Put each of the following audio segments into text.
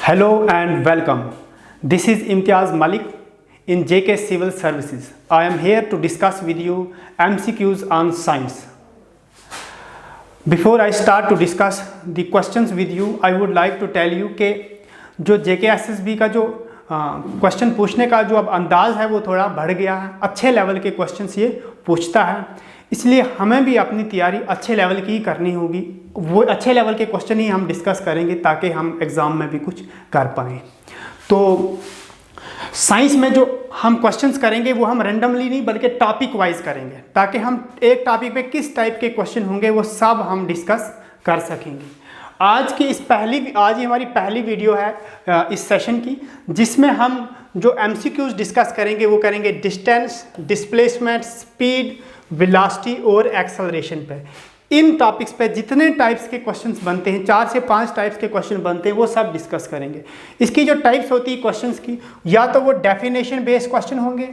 Hello and welcome. This is Imtiaz Malik in JK Civil Services. I am here to discuss with you MCQs on science. Before I start to discuss the questions with you, I would like to tell you कि जो JKSSB का जो question पूछने का जो अब अंदाज़ है वो थोड़ा बढ़ गया है। अच्छे लेवल के क्वेश्चंस ये पूछता है, इसलिए हमें भी अपनी तैयारी अच्छे लेवल की ही करनी होगी। वो अच्छे लेवल के क्वेश्चन ही हम डिस्कस करेंगे ताकि हम एग्ज़ाम में भी कुछ कर पाएँ। तो साइंस में जो हम क्वेश्चंस करेंगे वो हम रैंडमली नहीं बल्कि टॉपिक वाइज करेंगे, ताकि हम एक टॉपिक पे किस टाइप के क्वेश्चन होंगे वो सब हम डिस्कस कर सकेंगे। आज ही हमारी पहली वीडियो है इस सेशन की, जिसमें हम जो MCQs डिस्कस करेंगे वो करेंगे डिस्टेंस, डिस्प्लेसमेंट, स्पीड, वेलोसिटी और एक्सेलरेशन पे। इन टॉपिक्स पे जितने टाइप्स के क्वेश्चंस बनते हैं, 4 से 5 टाइप्स के क्वेश्चन बनते हैं, वो सब डिस्कस करेंगे। इसकी जो टाइप्स होती है क्वेश्चंस की, या तो वो डेफिनेशन बेस्ड क्वेश्चन होंगे,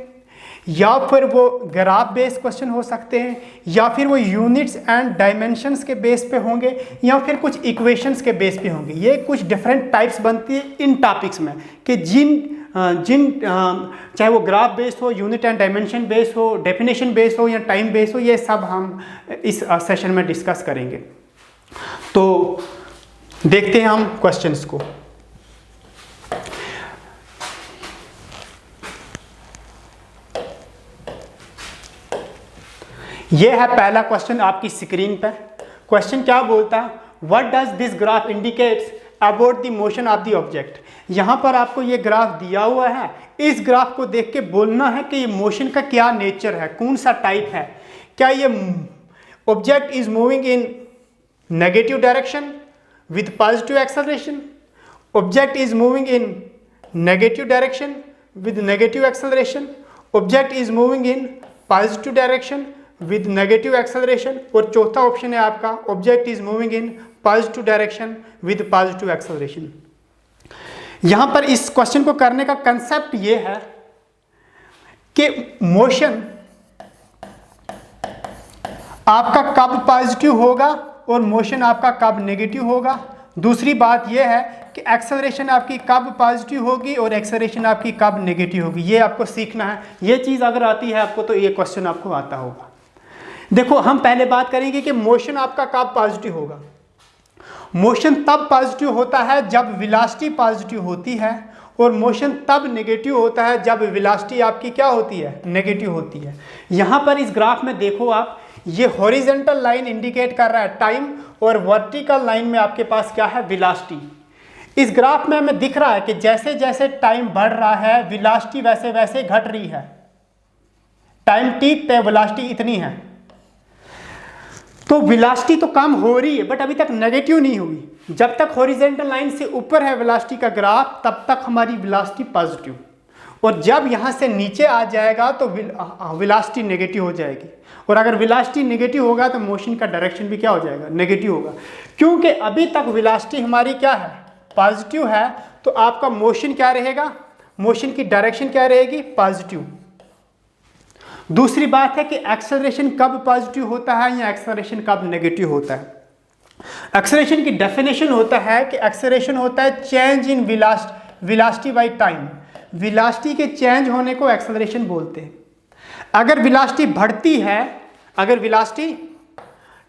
या फिर वो ग्राफ बेस्ड क्वेश्चन हो सकते हैं, या फिर वो यूनिट्स एंड डायमेंशंस के बेस पे होंगे, या फिर कुछ इक्वेशंस के बेस पे होंगे। ये कुछ डिफरेंट टाइप्स बनती है इन टॉपिक्स में कि जिन चाहे वो ग्राफ बेस्ड हो, यूनिट एंड डायमेंशन बेस्ड हो, डेफिनेशन बेस्ड हो या टाइम बेस्ड हो, ये सब हम इस सेशन में डिस्कस करेंगे। तो देखते हैं हम क्वेश्चंस को। ये है पहला क्वेश्चन आपकी स्क्रीन पे। क्वेश्चन क्या बोलता है? What does this graph indicates about the motion of the object. यहाँ पर आपको ये ग्राफ दिया हुआ है, इस ग्राफ को देख के बोलना है कि ये मोशन का क्या नेचर है, कौन सा टाइप है। क्या ये object is moving in negative direction with positive acceleration, object is moving in negative direction with negative acceleration, object is moving in positive direction with negative acceleration, और चौथा ऑप्शन है आपका object is moving in positive direction with positive acceleration. यहां पर इस question को करने का कंसेप्ट ये है कि मोशन आपका कब पॉजिटिव होगा और मोशन आपका कब नेगेटिव होगा। दूसरी बात यह है कि एक्सेलरेशन आपकी कब पॉजिटिव होगी और एक्सेलरेशन आपकी कब नेगेटिव होगी। ये आपको सीखना है। ये चीज़ अगर आती है आपको तो ये क्वेश्चन आपको आता होगा। देखो, हम पहले बात करेंगे कि मोशन आपका कब पॉजिटिव होगा। मोशन तब पॉजिटिव होता है जब वेलोसिटी पॉजिटिव होती है, और मोशन तब नेगेटिव होता है जब वेलोसिटी आपकी क्या होती है, नेगेटिव होती है। यहाँ पर इस ग्राफ में देखो आप, ये हॉरिजॉन्टल लाइन इंडिकेट कर रहा है टाइम, और वर्टिकल लाइन में आपके पास क्या है, वेलोसिटी। इस ग्राफ में हमें दिख रहा है कि जैसे जैसे टाइम बढ़ रहा है वेलोसिटी वैसे वैसे घट रही है। टाइम t पे वेलोसिटी इतनी है, तो वेलोसिटी तो कम हो रही है बट अभी तक नेगेटिव नहीं हुई। जब तक हॉरिजॉन्टल लाइन से ऊपर है वेलोसिटी का ग्राफ, तब तक हमारी वेलोसिटी पॉजिटिव, और जब यहाँ से नीचे आ जाएगा तो वेलोसिटी नेगेटिव हो जाएगी। और अगर वेलोसिटी नेगेटिव होगा तो मोशन का डायरेक्शन भी क्या हो जाएगा, नेगेटिव होगा। क्योंकि अभी तक वेलोसिटी हमारी क्या है, पॉजिटिव है, तो आपका मोशन क्या रहेगा, मोशन की डायरेक्शन क्या रहेगी, पॉजिटिव। दूसरी बात है कि एक्सेलरेशन कब पॉजिटिव होता है या एक्सेलरेशन कब नेगेटिव होता है। एक्सेलरेशन की डेफिनेशन होता है कि एक्सेलरेशन होता है change in velocity by time. Velocity के चेंज होने को एक्सेलरेशन बोलते हैं। अगर वेलोसिटी बढ़ती है, अगर वेलोसिटी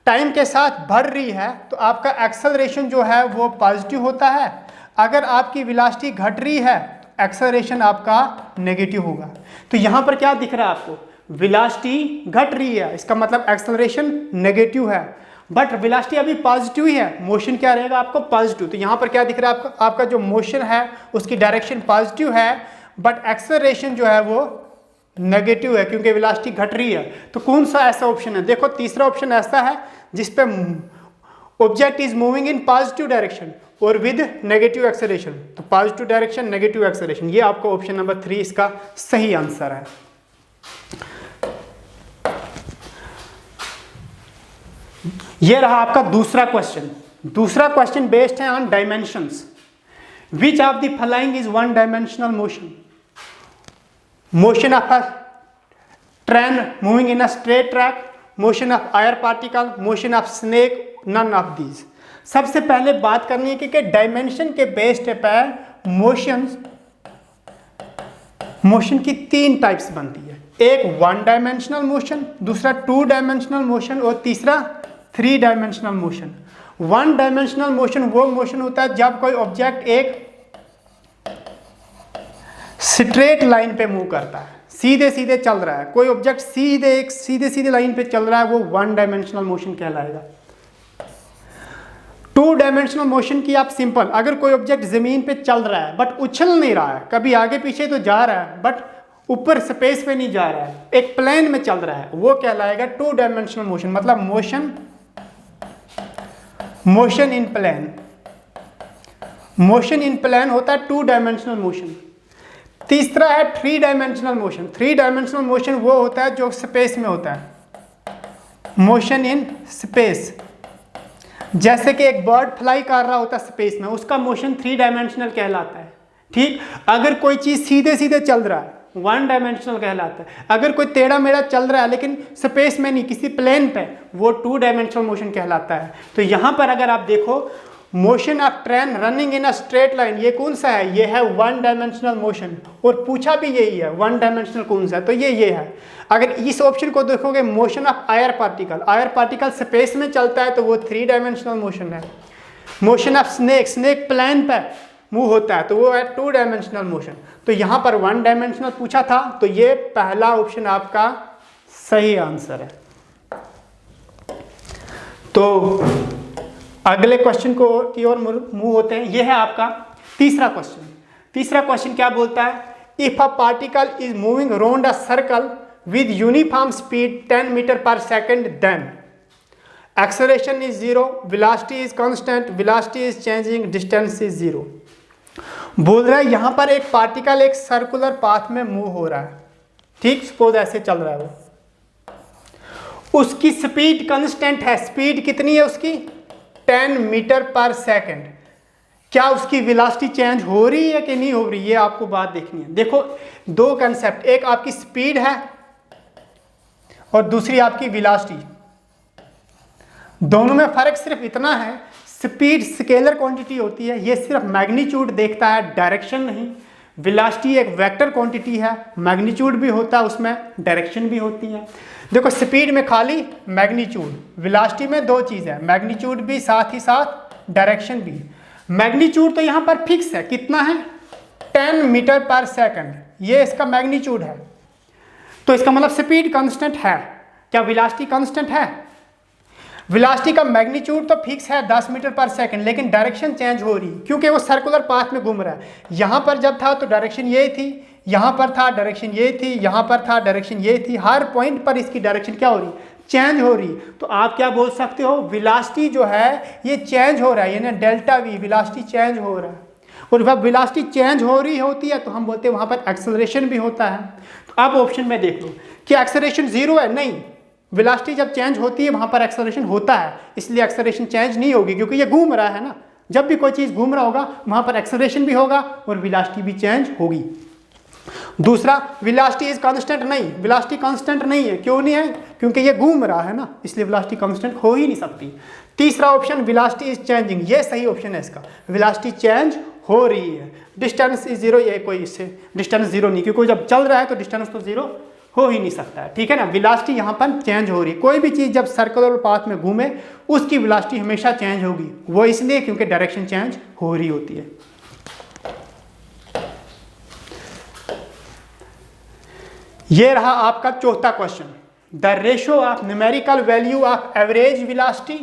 टाइम के साथ बढ़ रही है तो आपका एक्सेलरेशन जो है वो पॉजिटिव होता है। अगर आपकी वेलोसिटी घट रही है तो एक्सेलरेशन आपका नेगेटिव होगा। तो यहाँ पर क्या दिख रहा है आपको, वेलोसिटी घट रही है, इसका मतलब एक्सेलरेशन नेगेटिव है, बट वेलोसिटी अभी पॉजिटिव ही है, मोशन क्या रहेगा आपको, पॉजिटिव। तो यहाँ पर क्या दिख रहा है आपका जो मोशन है उसकी डायरेक्शन पॉजिटिव है, बट एक्सेलरेशन जो है वो नेगेटिव है क्योंकि वेलोसिटी घट रही है। तो कौन सा ऐसा ऑप्शन है, देखो तीसरा ऑप्शन ऐसा है जिसपे object is moving in positive direction और विद नेगेटिव एक्सेलरेशन। तो पॉजिटिव डायरेक्शन, नेगेटिव एक्सेलरेशन, ये आपका ऑप्शन नंबर 3 इसका सही आंसर है। ये रहा आपका दूसरा क्वेश्चन। दूसरा क्वेश्चन बेस्ड है on dimensions. Which of the following is one dimensional motion. Motion of a train moving in a straight track, motion of air particle, motion of snake, none of these. सबसे पहले बात करनी है कि dimension के based पर motion की 3 types बनती है। एक 1 डायमेंशनल मोशन, दूसरा 2 डायमेंशनल मोशन और तीसरा 3 डायमेंशनल मोशन। 1 डायमेंशनल मोशन वो मोशन होता है जब कोई ऑब्जेक्ट एक स्ट्रेट लाइन पे मूव करता है, सीधे सीधे चल रहा है। कोई ऑब्जेक्ट सीधे सीधे लाइन पे चल रहा है, वो 1 डायमेंशनल मोशन कहलाएगा। 2 डायमेंशनल मोशन की आप सिंपल, अगर कोई ऑब्जेक्ट जमीन पे चल रहा है बट उछल नहीं रहा है, कभी आगे पीछे तो जा रहा है बट ऊपर स्पेस पे नहीं जा रहा है, एक प्लेन में चल रहा है, वो कहलाएगा 2 डायमेंशनल मोशन। मतलब motion in plane. Motion in plane होता है 2 डायमेंशनल मोशन। तीसरा है 3 डायमेंशनल मोशन। 3 डायमेंशनल मोशन वो होता है जो स्पेस में होता है, मोशन इन स्पेस। जैसे कि एक बर्ड फ्लाई कर रहा होता है स्पेस में, उसका मोशन 3 डायमेंशनल कहलाता है। ठीक, अगर कोई चीज़ सीधे सीधे चल रहा है 1 डायमेंशनल कहलाता है। अगर कोई टेढ़ा मेढ़ा चल रहा है लेकिन स्पेस में नहीं, किसी प्लेन पे, वो 2 डायमेंशनल मोशन कहलाता है। तो यहाँ पर अगर आप देखो, motion of train running in a straight line, ये कौन सा है? ये है 1 डायमेंशनल मोशन। और पूछा भी यही है 1 डायमेंशनल कौन सा है, तो ये है। अगर इस ऑप्शन को देखोगे, motion of air particle space में चलता है तो वो 3 डायमेंशनल मोशन है। मोशन ऑफ स्नेक प्लेन पर मूव होता है तो वो है 2 डायमेंशनल मोशन। तो यहाँ पर 1 डायमेंशनल पूछा था, तो ये पहला ऑप्शन आपका सही आंसर है। तो अगले क्वेश्चन की ओर मूव होते हैं। यह है आपका तीसरा क्वेश्चन। तीसरा क्वेश्चन क्या बोलता है? If a particle is moving around a circle with uniform speed 10 metre per second, then acceleration is 0, velocity is constant, velocity is changing, distance is 0। बोल रहा है यहाँ पर एक पार्टिकल एक सर्कुलर पाथ में मूव हो रहा है। ठीक, सपोज ऐसे चल रहा है वो, उसकी स्पीड कांस्टेंट है। स्पीड कितनी है उसकी? 10 मीटर पर सेकेंड। क्या उसकी वेलोसिटी चेंज हो रही है कि नहीं हो रही, ये आपको बात देखनी है। देखो, 2 कंसेप्ट, एक आपकी स्पीड है और दूसरी आपकी वेलोसिटी। दोनों में फर्क सिर्फ इतना है, स्पीड स्केलर क्वांटिटी होती है, ये सिर्फ मैग्नीट्यूड देखता है, डायरेक्शन नहीं। वेलोसिटी एक वेक्टर क्वांटिटी है, मैग्नीट्यूड भी होता है उसमें, डायरेक्शन भी होती है। देखो, स्पीड में खाली मैग्नीट्यूड, वेलोसिटी में 2 चीज़ है, मैग्नीट्यूड भी साथ ही साथ डायरेक्शन भी। मैग्नीट्यूड तो यहाँ पर फिक्स है, कितना है? 10 मीटर पर सेकंड, ये इसका मैग्नीट्यूड है। तो इसका मतलब स्पीड कांस्टेंट है। क्या वेलोसिटी कांस्टेंट है? वेलोसिटी का मैग्नीट्यूड तो फिक्स है 10 मीटर पर सेकंड, लेकिन डायरेक्शन चेंज हो रही, क्योंकि वो सर्कुलर पाथ में घूम रहा है। यहाँ पर जब था तो डायरेक्शन ये थी, यहाँ पर था डायरेक्शन ये थी, यहाँ पर था डायरेक्शन ये थी। हर पॉइंट पर इसकी डायरेक्शन क्या हो रही? चेंज हो रही। तो आप क्या बोल सकते हो? वेलोसिटी जो है ये चेंज हो रहा है, यानी डेल्टा वी, वेलोसिटी चेंज हो रहा है। और जब वेलोसिटी चेंज हो रही होती है तो हम बोलते हैं वहाँ पर एक्सेलरेशन भी होता है। तो अब ऑप्शन में देख लो कि एक्सेलरेशन 0 है? नहीं, वेलोसिटी जब चेंज होती है वहाँ पर एक्सेलरेशन होता है, इसलिए एक्सेलरेशन चेंज नहीं होगी, क्योंकि ये घूम रहा है ना। जब भी कोई चीज़ घूम रहा होगा वहाँ पर एक्सेलरेशन भी होगा और वेलोसिटी भी चेंज होगी। दूसरा, वेलोसिटी इज कांस्टेंट नहीं, वेलोसिटी कांस्टेंट नहीं है। क्यों नहीं है? क्योंकि ये घूम रहा है ना, इसलिए वेलोसिटी कांस्टेंट हो ही नहीं सकती। तीसरा ऑप्शन, वेलोसिटी इज चेंजिंग, ये सही ऑप्शन है इसका, वेलोसिटी चेंज हो रही है। डिस्टेंस इज 0, ये कोई इससे डिस्टेंस 0 नहीं, क्योंकि जब चल रहा है तो डिस्टेंस तो 0 हो ही नहीं सकता है। ठीक है ना, वेलोसिटी यहाँ पर चेंज हो रही है। कोई भी चीज़ जब सर्कुलर पाथ में घूमे उसकी वेलोसिटी हमेशा चेंज होगी, वो इसलिए क्योंकि डायरेक्शन चेंज हो रही होती है। ये रहा आपका चौथा question. The ratio of numerical value of average velocity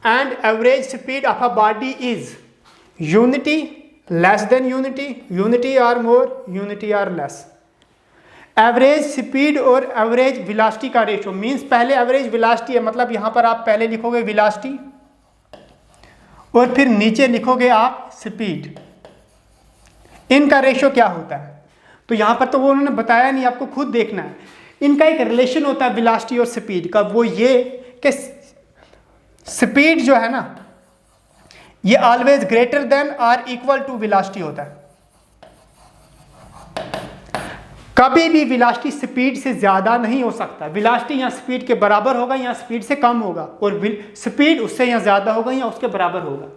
and average speed of a body is unity, less than unity, unity or more, unity or less. Average speed और एवरेज वेलोसिटी का रेशो मींस, पहले average velocity है, मतलब यहाँ पर आप पहले लिखोगे वेलोसिटी और फिर नीचे लिखोगे आप स्पीड। इनका रेशो क्या होता है? तो यहाँ पर तो वो उन्होंने बताया नहीं, आपको खुद देखना है। इनका एक रिलेशन होता है वेलोसिटी और स्पीड का, वो ये कि स्पीड जो है ना ये ऑलवेज ग्रेटर देन और इक्वल टू वेलोसिटी होता है। कभी भी वेलोसिटी स्पीड से ज़्यादा नहीं हो सकता। वेलोसिटी या स्पीड के बराबर होगा या स्पीड से कम होगा, और स्पीड उससे या ज़्यादा होगा या उसके बराबर होगा।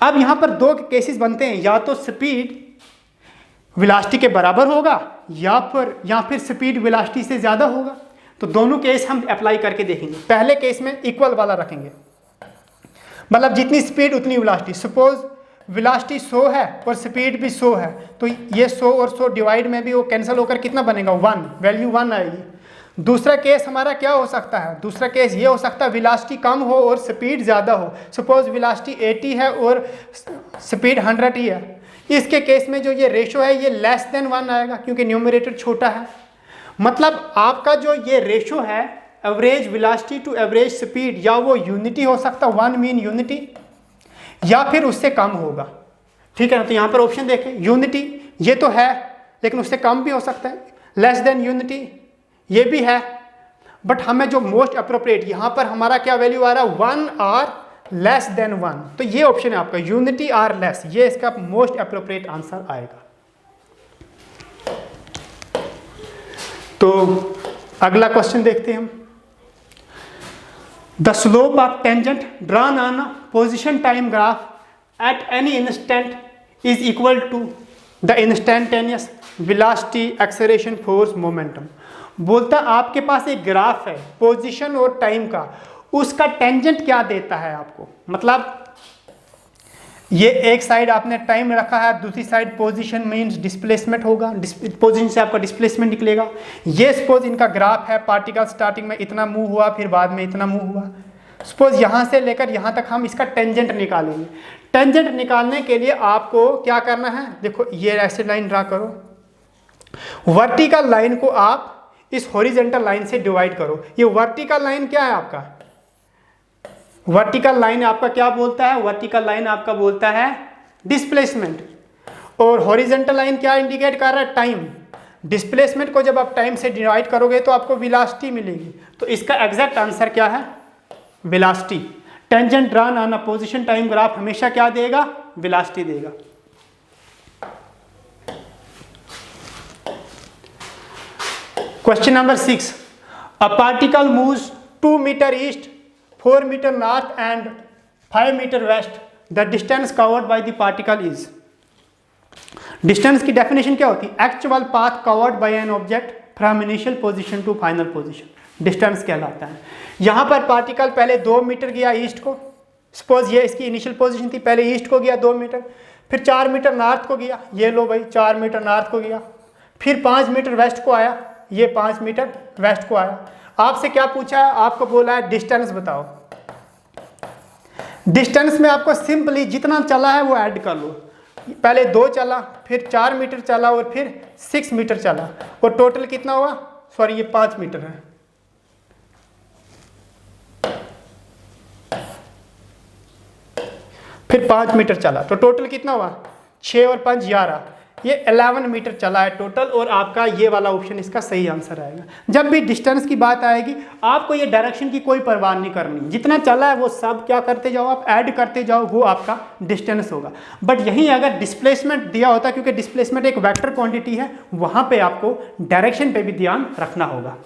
अब यहाँ पर 2 केसेस बनते हैं, या तो स्पीड वेलोसिटी के बराबर होगा या फिर स्पीड वेलोसिटी से ज़्यादा होगा। तो दोनों केस हम अप्लाई करके देखेंगे। पहले केस में इक्वल वाला रखेंगे, मतलब जितनी स्पीड उतनी वेलोसिटी। सपोज वेलोसिटी 100 है और स्पीड भी 100 है, तो ये 100 और 100 डिवाइड में भी वो कैंसिल होकर कितना बनेगा, 1, वैल्यू 1 आएगी। दूसरा केस हमारा क्या हो सकता है, दूसरा केस ये हो सकता है वेलोसिटी कम हो और स्पीड ज़्यादा हो। सपोज वेलोसिटी 80 है और स्पीड 100 ही है। इसके केस में जो ये रेशो है ये लेस देन 1 आएगा, क्योंकि न्यूमरेटर छोटा है। मतलब आपका जो ये रेशो है average velocity to average speed, या वो यूनिटी हो सकता है 1 मीन यूनिटी, या फिर उससे कम होगा। ठीक है ना, तो यहाँ पर ऑप्शन देखें, यूनिटी ये तो है लेकिन उससे कम भी हो सकता है, लेस देन यूनिटी ये भी है, बट हमें जो मोस्ट अप्रोप्रिएट यहाँ पर हमारा क्या वैल्यू आ रहा है, 1 और लेस देन 1, तो ये ऑप्शन है आपका यूनिटी और लेस, ये इसका मोस्ट अप्रोप्रिएट आंसर आएगा। तो अगला क्वेश्चन देखते हैं हम। The slope of tangent drawn on a position time graph at any instant is equal to the instantaneous velocity acceleration force momentum. बोलता आपके पास एक ग्राफ है पोजीशन और टाइम का, उसका टेंजेंट क्या देता है आपको, मतलब ये एक साइड आपने टाइम रखा है, दूसरी साइड पोजीशन मींस डिस्प्लेसमेंट होगा, पोजीशन से आपका डिस्प्लेसमेंट निकलेगा। ये सपोज इनका ग्राफ है, पार्टिकल स्टार्टिंग में इतना मूव हुआ, फिर बाद में इतना मूव हुआ। सपोज यहाँ से लेकर यहाँ तक हम इसका टेंजेंट निकालेंगे। टेंजेंट निकालने के लिए आपको क्या करना है, देखो ये ऐसे लाइन ड्रा करो, वर्टिकल लाइन को आप इस हॉरिजॉन्टल लाइन से डिवाइड करो। ये वर्टिकल लाइन क्या है आपका, वर्टिकल लाइन आपका क्या बोलता है, वर्टिकल लाइन आपका बोलता है डिस्प्लेसमेंट, और हॉरिजॉन्टल लाइन क्या इंडिकेट कर रहा है, टाइम। डिस्प्लेसमेंट को जब आप टाइम से डिवाइड करोगे तो आपको वेलोसिटी मिलेगी, तो इसका एग्जैक्ट आंसर क्या है, velocity. Tangent drawn on a position time graph हमेशा क्या देगा, वेलोसिटी देगा। Question number 6, a particle moves 2 metre east, 4 metre north and 5 metre west, the distance covered by the particle is. Distance की definition क्या होती है, actual path covered by an object from initial position to final position, distance कहलाता है। यहाँ पर particle पहले 2 metre गया ईस्ट को, सपोज ये इसकी इनिशियल पोजीशन थी, पहले ईस्ट को गया 2 मीटर, फिर 4 मीटर नॉर्थ को गया, ये लो भाई 4 मीटर नॉर्थ को गया, फिर 5 मीटर वेस्ट को आया, ये 5 मीटर वेस्ट को आया। आपसे क्या पूछा है, आपको बोला है डिस्टेंस बताओ। डिस्टेंस में आपको सिंपली जितना चला है वो ऐड कर लो, पहले 2 चला, फिर 4 मीटर चला और फिर 6 मीटर चला, और टोटल कितना हुआ, सॉरी ये 5 मीटर है, फिर 5 मीटर चला, तो टोटल कितना हुआ, 6 और 5 11, ये 11 मीटर चला है टोटल, और आपका ये वाला ऑप्शन इसका सही आंसर आएगा। जब भी डिस्टेंस की बात आएगी आपको ये डायरेक्शन की कोई परवाह नहीं करनी, जितना चला है वो सब क्या करते जाओ, आप ऐड करते जाओ, वो आपका डिस्टेंस होगा। बट यहीं अगर डिस्प्लेसमेंट दिया होता, क्योंकि डिस्प्लेसमेंट एक वेक्टर क्वांटिटी है, वहाँ पे आपको डायरेक्शन पे भी ध्यान रखना होगा।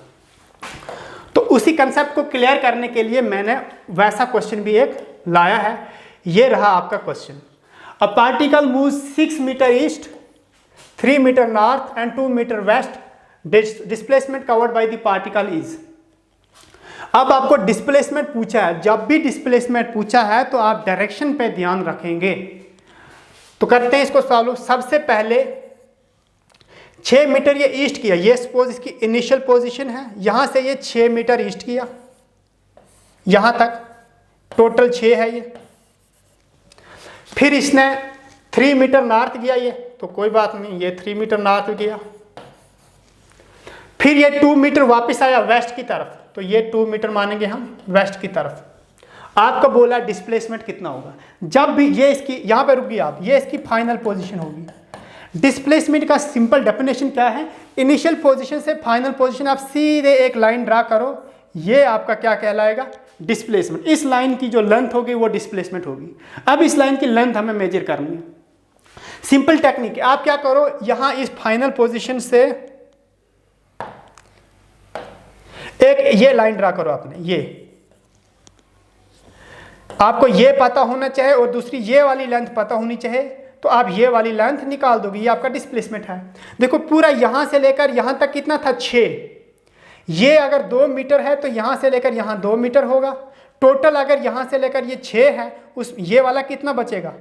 तो उसी कंसेप्ट को क्लियर करने के लिए मैंने वैसा क्वेश्चन भी एक लाया है, ये रहा आपका question. A particle move 6 metre east, 3 metre north and 2 metre west, displacement covered by the particle is. अब आपको डिस्प्लेसमेंट पूछा है, जब भी डिस्प्लेसमेंट पूछा है तो आप डायरेक्शन पे ध्यान रखेंगे। तो करते हैं इसको सॉल्व। सबसे पहले 6 मीटर ये ईस्ट किया, ये सपोज इसकी इनिशियल पोजीशन है, यहां से ये 6 मीटर ईस्ट किया, यहां तक टोटल 6 है ये। फिर इसने 3 मीटर नॉर्थ किया, ये तो कोई बात नहीं, ये 3 मीटर नॉर्थ गया। फिर ये 2 मीटर वापस आया वेस्ट की तरफ, तो ये 2 मीटर मानेंगे हम वेस्ट की तरफ। आपका बोला डिस्प्लेसमेंट कितना होगा, जब भी ये इसकी यहाँ पे रुकी आप, ये इसकी फाइनल पोजीशन होगी। डिस्प्लेसमेंट का सिंपल डेफिनेशन क्या है, इनिशियल पोजीशन से फाइनल पोजीशन आप सीधे एक लाइन ड्रा करो, ये आपका क्या कहलाएगा, डिस्प्लेसमेंट। इस लाइन की जो लेंथ होगी वो डिस्प्लेसमेंट होगी। अब इस लाइन की लेंथ हमें मेजर करनी है। सिंपल टेक्निक, आप क्या करो, यहां इस फाइनल पोजीशन से एक ये लाइन ड्रा करो आपने, ये आपको ये पता होना चाहिए और दूसरी ये वाली लेंथ पता होनी चाहिए। तो आप ये वाली लेंथ निकाल दोगे, ये आपका डिस्प्लेसमेंट है। देखो पूरा यहाँ से लेकर यहाँ तक कितना था 6, ये अगर 2 मीटर है तो यहाँ से लेकर यहाँ 2 मीटर होगा। टोटल अगर यहाँ से लेकर ये 6 है, उस ये वाला कितना बचेगा,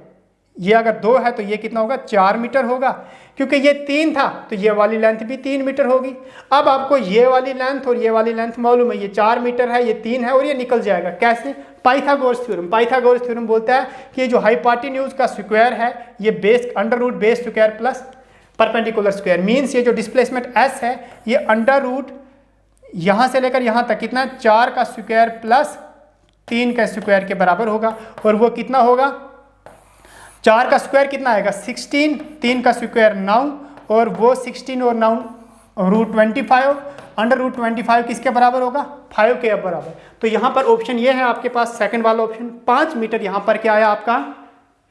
ये अगर 2 है तो ये कितना होगा 4 मीटर होगा, क्योंकि ये 3 था तो ये वाली लेंथ भी 3 मीटर होगी। अब आपको ये वाली लेंथ और ये वाली लेंथ मालूम है, ये 4 मीटर है, ये 3 है और ये निकल जाएगा। कैसे? Pythagoras theorem. पाइथागोरस थ्योरम बोलता है कि ये जो हाइपोटेन्यूज का स्क्वायर है ये base under root base square plus perpendicular square, means ये जो डिस्प्लेसमेंट s है ये अंडर रूट यहाँ से लेकर यहाँ तक कितना 4 का स्क्वायर प्लस 3 का स्क्वायर के बराबर होगा। और वो कितना होगा, 4 का स्क्वायर कितना आएगा 16, 3 का स्क्वायर 9 और वो 16 और 9 रूट 25, अंडर रूट 25 किसके बराबर होगा 5 के बराबर। तो यहाँ पर ऑप्शन ये है आपके पास सेकंड वाला ऑप्शन, 5 मीटर यहाँ पर क्या आया आपका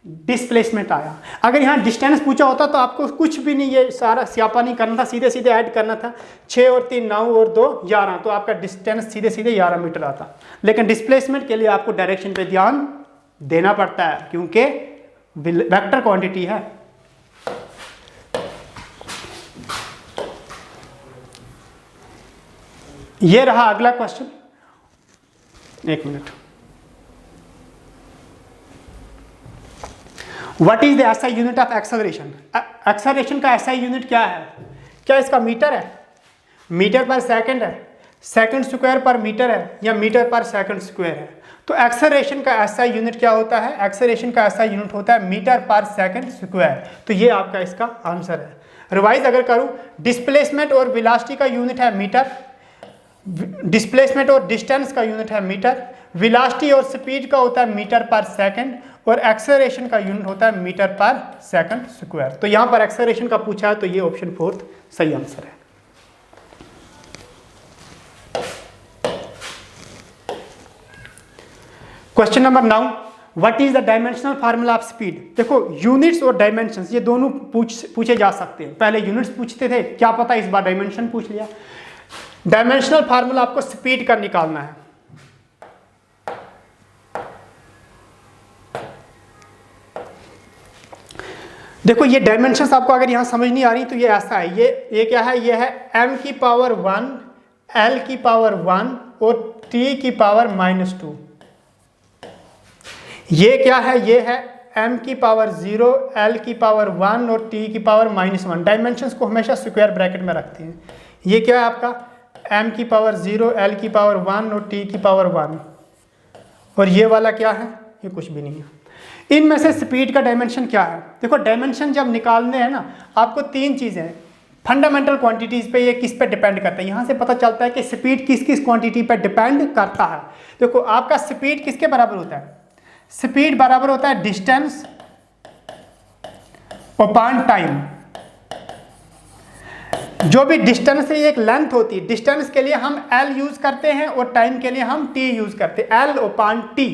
डिस्प्लेसमेंट आया। अगर यहाँ डिस्टेंस पूछा होता तो आपको कुछ भी नहीं ये सारा स्यापा नहीं करना था, सीधे सीधे ऐड करना था, 6 और 3 9 और 2 11, तो आपका डिस्टेंस सीधे सीधे 11 मीटर आता। लेकिन डिस्प्लेसमेंट के लिए आपको डायरेक्शन पे ध्यान देना पड़ता है क्योंकि वेक्टर क्वांटिटी है। ये रहा अगला क्वेश्चन, एक minute. What is the SI unit of acceleration? Acceleration का एसआई यूनिट क्या है? क्या इसका मीटर है, मीटर पर सेकंड है, सेकंड स्क्वायर पर मीटर है, या मीटर पर सेकंड स्क्वायर है? तो एक्सेलरेशन का एसआई यूनिट क्या होता है? एक्सेलरेशन का एसआई यूनिट होता है मीटर पर सेकंड स्क्वायर। तो ये आपका इसका आंसर है। रिवाइज अगर करूं, डिस्प्लेसमेंट और वेलोसिटी का यूनिट है मीटर, डिस्प्लेसमेंट और डिस्टेंस का यूनिट है मीटर, वेलोसिटी और स्पीड का होता है मीटर पर सेकंड, और एक्सेलरेशन का यूनिट होता है मीटर पर सेकंड स्क्वायर। तो यहां पर एक्सेलरेशन का पूछा है तो ये ऑप्शन 4 सही आंसर है। Question number 9, what is the dimensional formula of speed? देखो यूनिट्स और डायमेंशंस ये दोनों पूछे जा सकते हैं। पहले यूनिट्स पूछते थे, क्या पता इस बार डायमेंशन पूछ लिया। डायमेंशनल फार्मूला आपको स्पीड का निकालना है। देखो ये डायमेंशंस आपको अगर यहां समझ नहीं आ रही तो ये ऐसा है, ये क्या है, ये है m की पावर 1, l की पावर 1 और t की पावर -2। ये क्या है, ये है m की पावर 0, l की पावर 1 और t की पावर -1। डायमेंशंस को हमेशा स्क्वायर ब्रैकेट में रखते हैं। ये क्या है आपका m की पावर 0, l की पावर 1 और t की पावर 1, और ये वाला क्या है, ये कुछ भी नहीं है। इनमें से स्पीड का डायमेंशन क्या है? देखो डायमेंशन जब निकालने हैं ना, आपको 3 चीज़ें फंडामेंटल क्वांटिटीज़ पे, ये किस पे डिपेंड करता है। यहाँ से पता चलता है कि स्पीड किस किस क्वांटिटी पे डिपेंड करता है। देखो आपका स्पीड किसके बराबर होता है? स्पीड बराबर होता है डिस्टेंस अपॉन टाइम। जो भी डिस्टेंस है ये एक लेंथ होती है। डिस्टेंस के लिए हम l यूज करते हैं और टाइम के लिए हम t यूज करते हैं, l अपॉन t।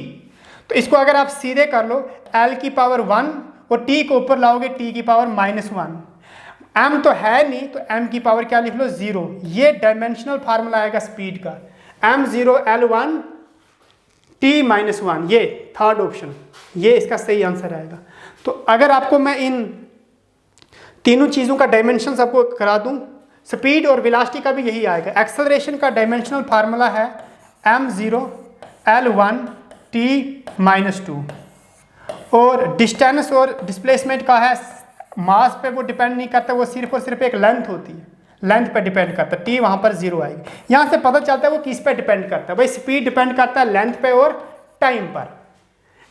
तो इसको अगर आप सीधे कर लो, l की पावर 1 और t को ऊपर लाओगे t की पावर -1। m तो है नहीं तो m की पावर क्या लिख लो 0। ये डायमेंशनल फार्मूला आएगा स्पीड का, m0 l1 t -1, ये थर्ड ऑप्शन, ये इसका सही आंसर आएगा। तो अगर आपको मैं इन तीनों चीज़ों का डायमेंशन आपको करा दूं, स्पीड और वेलोसिटी का भी यही आएगा। एक्सेलरेशन का डायमेंशनल फार्मूला है m0 l1 t -2, और डिस्टेंस और डिस्प्लेसमेंट का है मास पे वो डिपेंड नहीं करता, वो सिर्फ और सिर्फ एक लेंथ होती है, लेंथ पे डिपेंड करता है। t वहाँ पर 0 आएगी। यहाँ से पता चलता है वो किस पे डिपेंड करता है। भाई स्पीड डिपेंड करता है लेंथ पे और टाइम पर,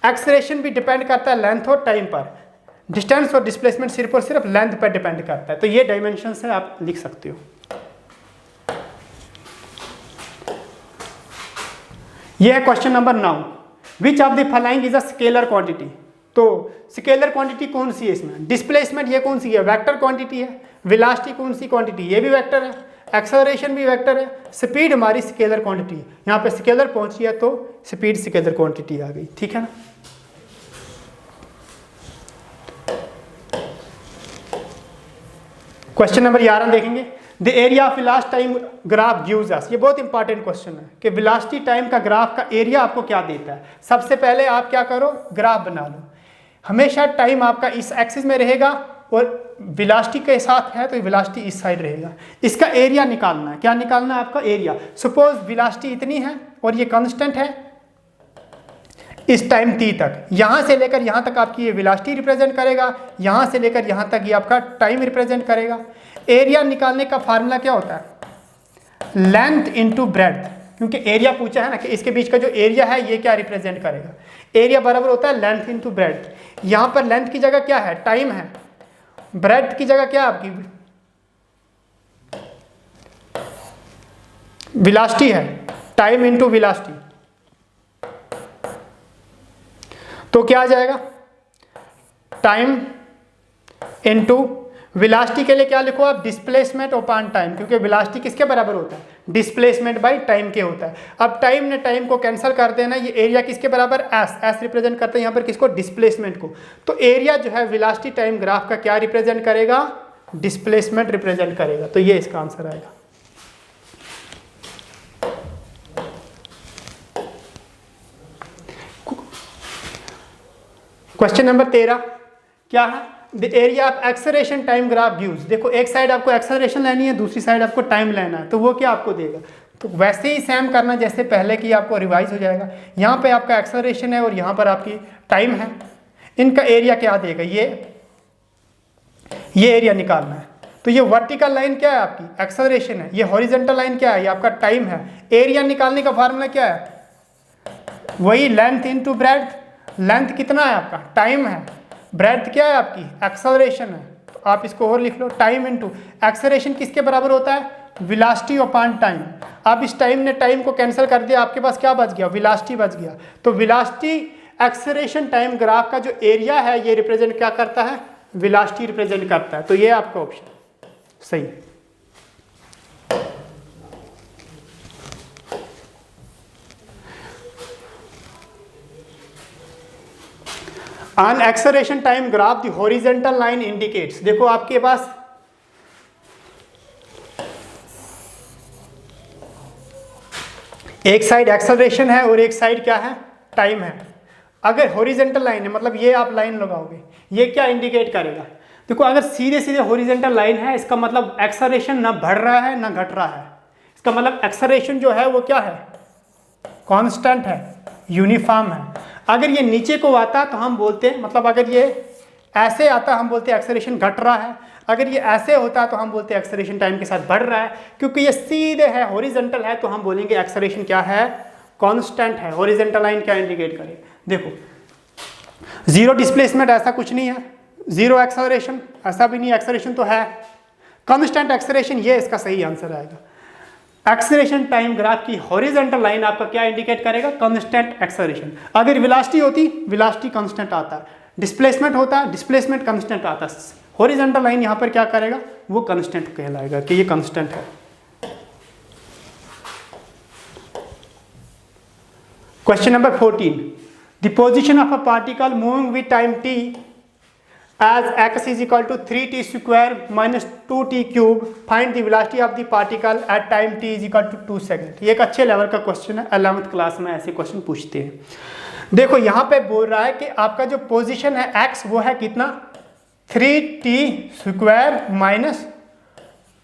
एक्सेलरेशन भी डिपेंड करता है लेंथ और टाइम पर, डिस्टेंस और डिस्प्लेसमेंट सिर्फ और सिर्फ लेंथ पर डिपेंड करता है। तो ये डायमेंशन है, आप लिख सकते हो। ये है question number 9, which of the following is a scalar quantity? तो स्केलर क्वांटिटी कौन सी है इसमें? डिस्प्लेसमेंट ये कौन सी है? वेक्टर क्वांटिटी है। वेलोसिटी कौन सी क्वांटिटी? ये भी वेक्टर है। एक्सेलरेशन भी वेक्टर है। स्पीड हमारी स्केलर क्वांटिटी है। यहाँ पे स्केलर पहुंची है तो स्पीड स्केलर क्वांटिटी आ गई, ठीक है ना। क्वेश्चन नंबर 11 देखेंगे। The area of velocity time graph gives us. ये बहुत इंपॉर्टेंट क्वेश्चन है कि वेलोसिटी टाइम का ग्राफ का एरिया आपको क्या देता है। सबसे पहले आप क्या करो, ग्राफ बना लो। हमेशा टाइम आपका इस एक्सिस में रहेगा और वेलोसिटी के साथ है तो वेलोसिटी इस साइड रहेगा। इसका एरिया निकालना है। क्या निकालना है आपका? एरिया। सपोज वेलोसिटी इतनी है और ये कांस्टेंट है इस टाइम t तक, यहाँ से लेकर यहाँ तक आपकी ये वेलोसिटी रिप्रेजेंट करेगा, यहाँ से लेकर यहाँ तक ये आपका टाइम रिप्रेजेंट करेगा। एरिया निकालने का फार्मूला क्या होता है? लेंथ इंटू ब्रेड्थ, क्योंकि एरिया पूछा है ना कि इसके बीच का जो एरिया है ये क्या रिप्रेजेंट करेगा। एरिया बराबर होता है लेंथ इंटू ब्रेड्थ। यहाँ पर लेंथ की जगह क्या है? टाइम है। ब्रेड्थ की जगह क्या है आपकी? वेलोसिटी है। टाइम इंटू वेलोसिटी, तो क्या आ जाएगा? टाइम इंटू वेलोसिटी के लिए क्या लिखो आप? डिस्प्लेसमेंट अपॉन टाइम, क्योंकि वेलोसिटी किसके बराबर होता है? डिस्प्लेसमेंट बाय टाइम के होता है। अब टाइम ने टाइम को कैंसिल कर देना, ये एरिया किसके बराबर? एस रिप्रेजेंट करते हैं यहाँ पर किसको? डिस्प्लेसमेंट को। तो एरिया जो है वेलोसिटी टाइम ग्राफ का क्या रिप्रेजेंट करेगा? डिस्प्लेसमेंट रिप्रेजेंट करेगा। तो ये इसका आंसर आएगा। क्वेश्चन नंबर 13 क्या है? The area of acceleration time graph gives. देखो एक साइड आपको एक्सेलरेशन लेनी है, दूसरी साइड आपको टाइम लेना है, तो वो क्या आपको देगा? तो वैसे ही सेम करना जैसे पहले की, आपको रिवाइज हो जाएगा। यहाँ पे आपका एक्सेलरेशन है और यहाँ पर आपकी टाइम है। इनका एरिया क्या देगा? ये एरिया निकालना है। तो ये वर्टिकल लाइन क्या है आपकी? एक्सेलरेशन है। ये हॉरिजॉन्टल लाइन क्या है? ये आपका टाइम है। एरिया निकालने का फार्मूला क्या है? वही लेंथ इंटू ब्रेड्थ। लेंथ कितना है आपका? टाइम है। ब्रेड्थ क्या है आपकी? एक्सेलरेशन है। तो आप इसको और लिख लो, टाइम इंटू एक्सेलरेशन किसके बराबर होता है? Velocity upon time. आप इस टाइम ने टाइम को कैंसिल कर दिया, आपके पास क्या बच गया? वेलोसिटी बच गया। तो वेलोसिटी एक्सेलरेशन टाइम ग्राफ का जो एरिया है ये रिप्रेजेंट क्या करता है? वेलोसिटी रिप्रेजेंट करता है। तो ये आपका ऑप्शन सही है। On acceleration time graph the horizontal line indicates. देखो आपके पास एक साइड एक्सेलरेशन है और एक साइड क्या है? टाइम है। अगर हॉरिजॉन्टल लाइन है, मतलब ये आप लाइन लगाओगे, ये क्या इंडिकेट करेगा? देखो अगर सीधे सीधे हॉरिजॉन्टल लाइन है, इसका मतलब एक्सेलरेशन ना बढ़ रहा है ना घट रहा है। इसका मतलब एक्सेलरेशन जो है वो क्या है? कांस्टेंट है, यूनिफॉर्म है। अगर ये नीचे को आता तो हम बोलते हैं, मतलब अगर ये ऐसे आता हम बोलते हैं एक्सेलरेशन घट रहा है। अगर ये ऐसे होता तो हम बोलते हैं एक्सेलरेशन टाइम के साथ बढ़ रहा है। क्योंकि ये सीधे है, हॉरिजॉन्टल है, तो हम बोलेंगे एक्सेलरेशन क्या है? कांस्टेंट है। हॉरिजॉन्टल लाइन क्या इंडिकेट करे? देखो जीरो डिस्प्लेसमेंट ऐसा कुछ नहीं है, जीरो एक्सेलरेशन ऐसा भी नहीं, एक्सेलरेशन तो है। कांस्टेंट एक्सेलरेशन, ये इसका सही आंसर आएगा। एक्सेलरेशन टाइम ग्राफ की हॉरिजॉन्टल लाइन आपका क्या इंडिकेट करेगा? Constant acceleration. अगर वेलोसिटी होती, वेलोसिटी कांस्टेंट आता, डिस्प्लेसमेंट होता, डिस्प्लेसमेंट कांस्टेंट आता। हॉरिजॉन्टल लाइन यहाँ पर क्या करेगा? वो कांस्टेंट कहलाएगा कि ये कांस्टेंट है। Question number 14, the position of a particle moving with time t as x is equal to 3t square minus 2t cube, find the velocity of the particle at time t is equal to 2 second. ये एक अच्छे level का question है, 11th class में ऐसे question पूछते हैं। देखो यहाँ पे बोल रहा है कि आपका जो पोजीशन है x वो है कितना? 3t square minus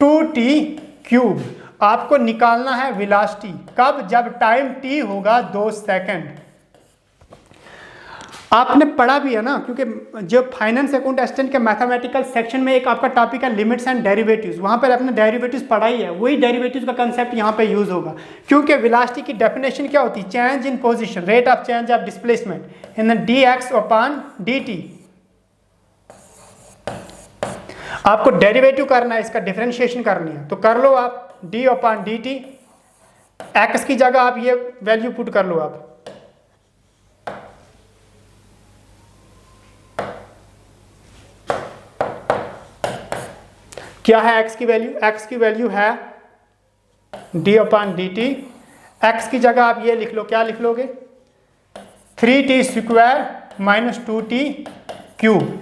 2t cube. आपको निकालना है वेलोसिटी कब? जब टाइम t होगा 2 सेकेंड। आपने पढ़ा भी है ना, क्योंकि जो फाइनेंस अकाउंट असिस्टेंट के मैथमेटिकल सेक्शन में एक आपका टॉपिक है लिमिट्स एंड डेरिवेटिव्स, वहाँ पर आपने डेरिवेटिव्स पढ़ाई है, वही डेरिवेटिव्स का कंसेप्ट यहाँ पे यूज होगा। क्योंकि वेलोसिटी की डेफिनेशन क्या होती है? Change in position, rate of change of displacement in dx upon dt। आपको डेरिवेटिव करना है, इसका डिफरेंशिएशन करनी है, तो कर लो आप d अपॉन dt। x की जगह आप ये वैल्यू पुट कर लो आप, क्या है x की वैल्यू? x की वैल्यू है d अपॉन dt। x की जगह आप ये लिख लो, क्या लिख लोगे? 3t square minus 2t cube.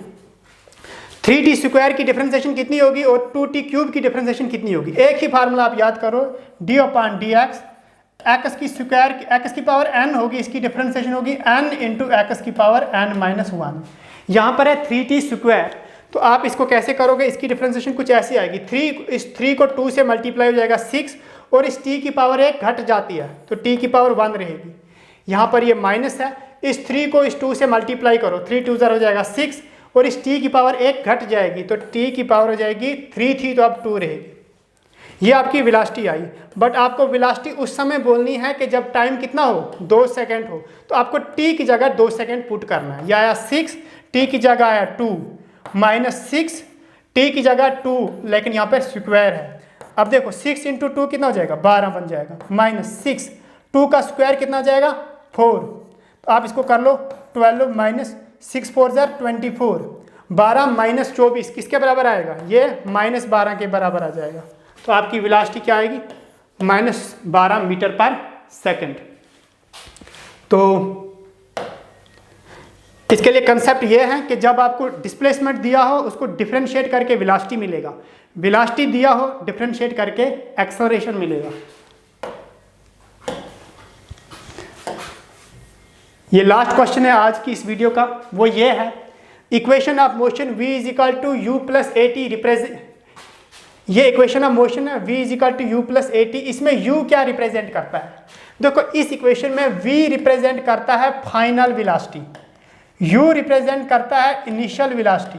3t square की डिफरेंशिएशन कितनी होगी और 2t क्यूब की डिफरेंशिएशन कितनी होगी? एक ही फार्मूला आप याद करो, d अपॉन dx। x की स्क्वायर, x की पावर n होगी, इसकी डिफरेंशिएशन होगी n इंटू x की पावर n माइनस 1। यहाँ पर है 3t स्क्वायर, तो आप इसको कैसे करोगे, इसकी डिफ्रेंसिएशन कुछ ऐसी आएगी, 3 इस 3 को 2 से मल्टीप्लाई हो जाएगा 6 और इस t की पावर 1 घट जाती है तो t की पावर 1 रहेगी। यहाँ पर ये माइनस है, इस 3 को इस 2 से मल्टीप्लाई करो, 3 2 हो जाएगा 6 और इस t की पावर 1 घट जाएगी तो t की पावर हो जाएगी 3 थी तो अब 2 रहेगी। ये आपकी वेलोसिटी आई, बट आपको वेलोसिटी उस समय बोलनी है कि जब टाइम कितना हो, 2 सेकंड हो, तो आपको t की जगह 2 सेकंड पुट करना है। यह आया 6, t की जगह आया 2, -6 t की जगह 2, लेकिन यहाँ पे स्क्वायर है। अब देखो 6 × 2 कितना हो जाएगा, 12 बन जाएगा, -6 2 का स्क्वायर कितना हो जाएगा 4, तो आप इसको कर लो 12 - 6 4 24, 12 - 24 किसके बराबर आएगा, ये -12 के बराबर आ जाएगा। तो आपकी वेलोसिटी क्या आएगी, -12 मीटर पर सेकंड। तो इसके लिए कंसेप्ट ये है कि जब आपको डिस्प्लेसमेंट दिया हो उसको डिफरेंशिएट करके वेलोसिटी मिलेगा, वेलोसिटी दिया हो डिफरेंशिएट करके एक्सेलरेशन मिलेगा। ये लास्ट क्वेश्चन है आज की इस वीडियो का, वो ये है equation of motion v = u + at represent, ये इक्वेशन ऑफ मोशन है v = u + at, इसमें u क्या रिप्रेजेंट करता है, देखो इस इक्वेशन में v रिप्रेजेंट करता है फाइनल वेलोसिटी, u रिप्रेजेंट करता है इनिशियल वेलोसिटी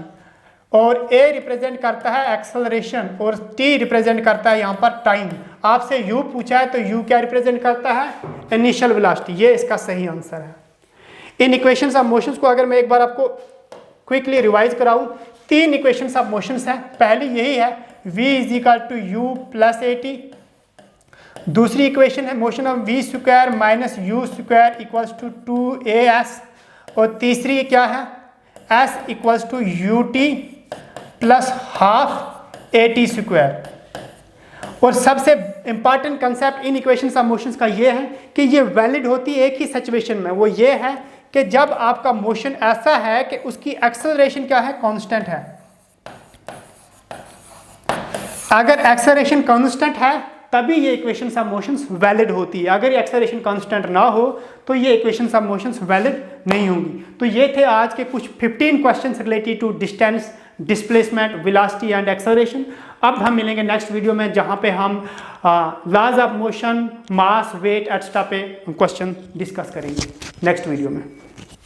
और a रिप्रेजेंट करता है एक्सेलरेशन और t रिप्रेजेंट करता है यहाँ पर टाइम। आपसे u पूछा है तो u क्या रिप्रेजेंट करता है, इनिशियल वेलोसिटी, ये इसका सही आंसर है। इन इक्वेशंस ऑफ मोशंस को अगर मैं एक बार आपको क्विकली रिवाइज कराऊं, 3 इक्वेशंस ऑफ मोशंस हैं। पहली यही है v = u + at, दूसरी इक्वेशन है motion of v² - u² = 2as, और तीसरी क्या है s = ut + ½ at²। और सबसे important concept in equations of motions का ये है कि ये वैलिड होती है एक ही सिचुएशन में, वो ये है कि जब आपका मोशन ऐसा है कि उसकी एक्सेलरेशन क्या है, कांस्टेंट है। अगर एक्सेलरेशन कांस्टेंट है तभी ये इक्वेशंस ऑफ मोशंस वैलिड होती है, अगर ये एक्सेलरेशन कांस्टेंट ना हो तो ये इक्वेशंस ऑफ मोशंस वैलिड नहीं होंगी। तो ये थे आज के कुछ 15 questions related to distance, displacement, velocity and acceleration. अब हम मिलेंगे नेक्स्ट वीडियो में जहाँ पे हम laws of motion, mass, weight etcetera पे क्वेश्चन डिस्कस करेंगे नेक्स्ट वीडियो में।